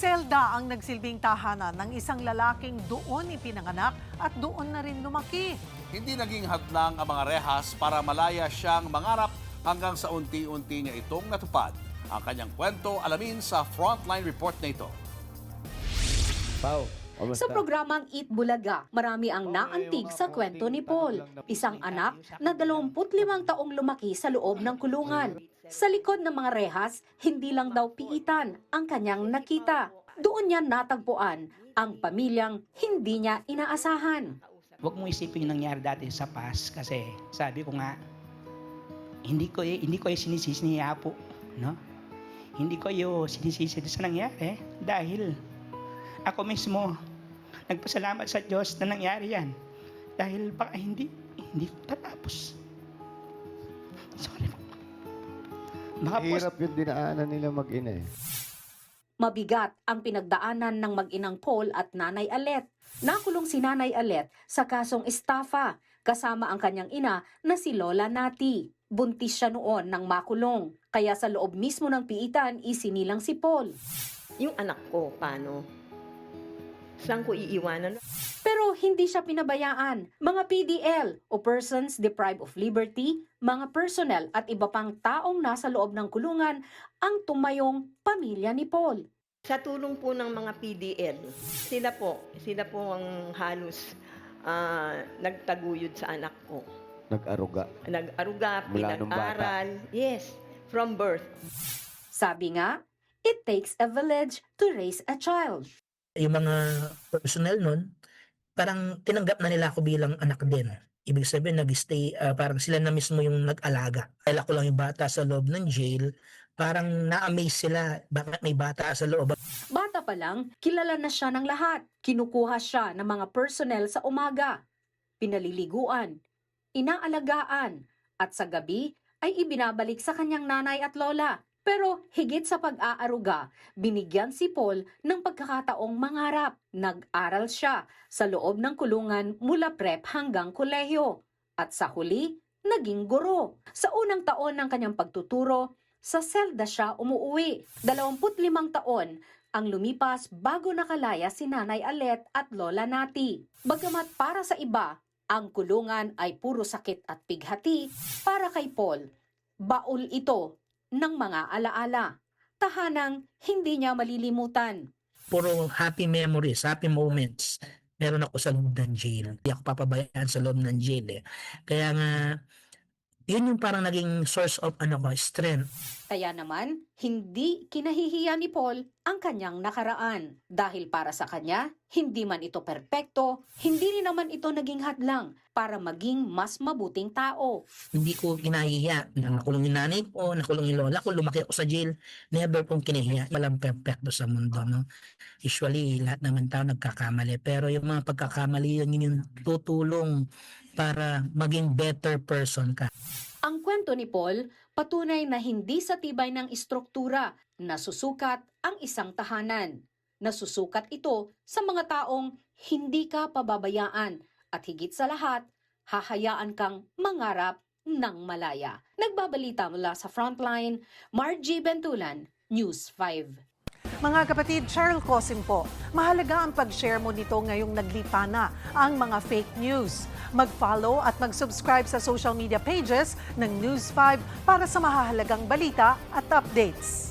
Selda ang nagsilbing tahanan ng isang lalaking doon ipinanganak at doon na rin lumaki. Hindi naging hadlang ang mga rehas para malaya siyang mangarap hanggang sa unti-unti niya itong natupad. Ang kanyang kwento alamin sa Frontline Report na ito. Pao, Sa programang Eat Bulaga, marami ang naantig sa kwento ni Paul, isang anak na 25 taong lumaki sa loob ng kulungan. Sa likod ng mga rehas, hindi lang daw piitan ang kanyang nakita. Doon niya natagpuan ang pamilyang hindi niya inaasahan. Huwag mong isipin yung nangyari dati sa past kasi sabi ko nga, hindi ko yung sinisisi ni Apo, no? Hindi ko yung sinisisi sa nangyari dahil ako mismo nagpasalamat sa Diyos na nangyari yan. Dahil baka hindi ko tatapos. Sorry po. Baka po, hirap yung dinaanan nila mag-ina eh. Mabigat ang pinagdaanan ng mag-inang Paul at Nanay Alet. Nakulong si Nanay Alet sa kasong estafa kasama ang kanyang ina na si Lola Nati. Buntis siya noon nang makulong. Kaya sa loob mismo ng piitan, isinilang si Paul. Yung anak ko, paano? Saan ko iiwanan? Pero hindi siya pinabayaan. Mga PDL o Persons Deprived of Liberty, mga personnel at iba pang taong nasa loob ng kulungan ang tumayong pamilya ni Paul. Sa tulong po ng mga PDL, sila po ang halos nagtaguyod sa anak ko. Nag-aruga. Nag-aruga, Mula nung bata. pinag-aral. Yes, from birth. Sabi nga, it takes a village to raise a child. Yung mga personnel nun, parang tinanggap na nila ako bilang anak din. Ibig sabihin, nag-stay, parang sila na mismo yung nag-alaga. Dahil ako lang yung bata sa loob ng jail, parang na-amaze sila bakit may bata sa loob. Bata pa lang, kilala na siya ng lahat. Kinukuha siya ng mga personnel sa umaga. Pinaliliguan, inaalagaan, at sa gabi ay ibinabalik sa kanyang nanay at lola. Pero higit sa pag-aaruga, binigyan si Paul ng pagkakataong mangarap. Nag-aral siya sa loob ng kulungan mula prep hanggang kolehiyo. At sa huli, naging guro. Sa unang taon ng kanyang pagtuturo, sa selda siya umuwi. 25 taon ang lumipas bago nakalaya si Nanay Alet at Lola Nati. Bagamat para sa iba, ang kulungan ay puro sakit at pighati, para kay Paul, baul ito ng mga alaala. Tahanang hindi niya malilimutan. Puro happy memories, happy moments. Meron ako sa loob ng jail. Hindi ako papabayaan sa loob ng jail eh. Kaya nga, yun yung parang naging source of strength. Kaya naman, hindi kinahihiya ni Paul ang kanyang nakaraan. Dahil para sa kanya, hindi man ito perpekto, hindi rin naman ito naging hadlang para maging mas mabuting tao. Hindi ko kinahihiya. Nakulong yung nanay ko, nakulong yung lola ko, lumaki ako sa jail. Never kong kinahihiya. Walang perfecto sa mundo. No? Usually, lahat naman tao nagkakamali. Pero yung mga pagkakamali, yun yung tutulong para maging better person ka. Ang kwento ni Paul, patunay na hindi sa tibay ng istruktura nasusukat ang isang tahanan. Nasusukat ito sa mga taong hindi ka pababayaan at higit sa lahat, hahayaan kang mangarap ng malaya. Nagbabalita mula sa Frontline, Margie Bentulan, News 5. Mga kapatid, Cheryl Cosim po, mahalaga ang pag-share mo nito ngayong naglipa na ang mga fake news. Mag-follow at mag-subscribe sa social media pages ng News 5 para sa mahahalagang balita at updates.